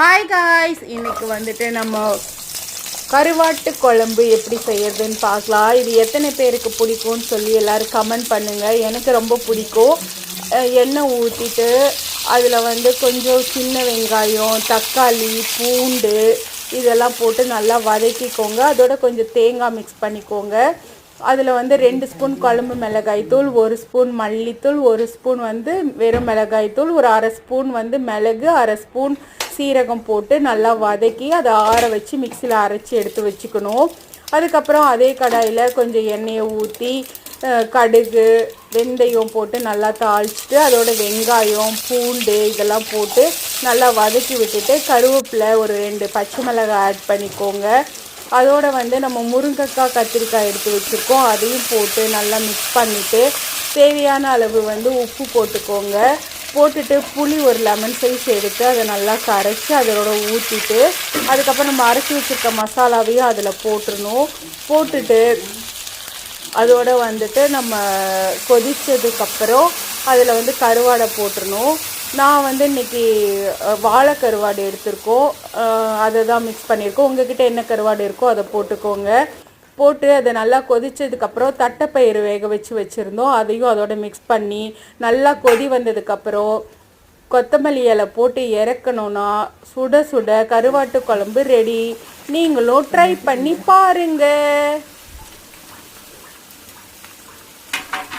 Hi guys, இன்னைக்கு வந்துட்டு நம்ம கருவாட்டு குழம்பு எப்படி செய்யறதுன்னு பார்க்கலாம். இது எத்தனை பேருக்கு பிடிக்கும்னு சொல்லி எல்லோரும் கமெண்ட் பண்ணுங்கள். எனக்கு ரொம்ப பிடிக்கும். எண்ணெய் ஊற்றிட்டு அதில் வந்து கொஞ்சம் சின்ன வெங்காயம், தக்காளி, பூண்டு இதெல்லாம் போட்டு நல்லா வதக்கிக்கோங்க. அதோட கொஞ்சம் தேங்காய் மிக்ஸ் பண்ணிக்கோங்க. அதில் வந்து 2 ஸ்பூன் குழம்பு மிளகாய்த்தூள், 1 ஸ்பூன் மல்லித்தூள், 1 ஸ்பூன் வந்து வெறும் மிளகாய்த்தூள், ஒரு அரை ஸ்பூன் வந்து மிளகு, அரை ஸ்பூன் சீரகம் போட்டு நல்லா வதக்கி அதை ஆற வச்சு மிக்சியில் அரைச்சி எடுத்து வச்சுக்கணும். அதுக்கப்புறம் அதே கடாயில் கொஞ்சம் எண்ணெயை ஊற்றி கடுகு, வெந்தயம் போட்டு நல்லா தாளிச்சிட்டு அதோட வெங்காயம், பூண்டு இதெல்லாம் போட்டு நல்லா வதக்கி விட்டுட்டு கருவேப்பிலை, ஒரு 2 பச்சை மிளகாய் ஆட் பண்ணிக்கோங்க. அதோடு வந்து நம்ம முருங்கைக்காய், கத்திரிக்காய் எடுத்து வச்சுருக்கோம், அதையும் போட்டு நல்லா மிக்ஸ் பண்ணிவிட்டு தேவையான அளவு வந்து உப்பு போட்டுக்கோங்க. போட்டுட்டு புளி ஒரு லெமன் சைஸ் எடுத்து அதை நல்லா கரைச்சி அதோட ஊற்றிட்டு அதுக்கப்புறம் நம்ம அரைச்சி வச்சுருக்க மசாலாவையும் அதில் போட்டுடணும். போட்டுட்டு அதோடு வந்துட்டு நம்ம கொதித்ததுக்கப்புறம் அதில் வந்து கருவாடை போட்டுடணும். நான் வந்து இன்றைக்கி வாழை கருவாடு எடுத்திருக்கோம், அதை தான் மிக்ஸ் பண்ணியிருக்கோம். உங்கள்கிட்ட என்ன கருவாடு இருக்கோ அதை போட்டுக்கோங்க. போட்டு அதை நல்லா கொதித்ததுக்கப்புறம் தட்டைப்பயிறு வேக வச்சுருந்தோம், அதையும் அதோட மிக்ஸ் பண்ணி நல்லா கொதி வந்ததுக்கப்புறம் கொத்தமல்லி இலை போட்டு இறக்கணுன்னா சுட சுட கருவாட்டு குழம்பு ரெடி. நீங்களும் ட்ரை பண்ணி பாருங்கள்.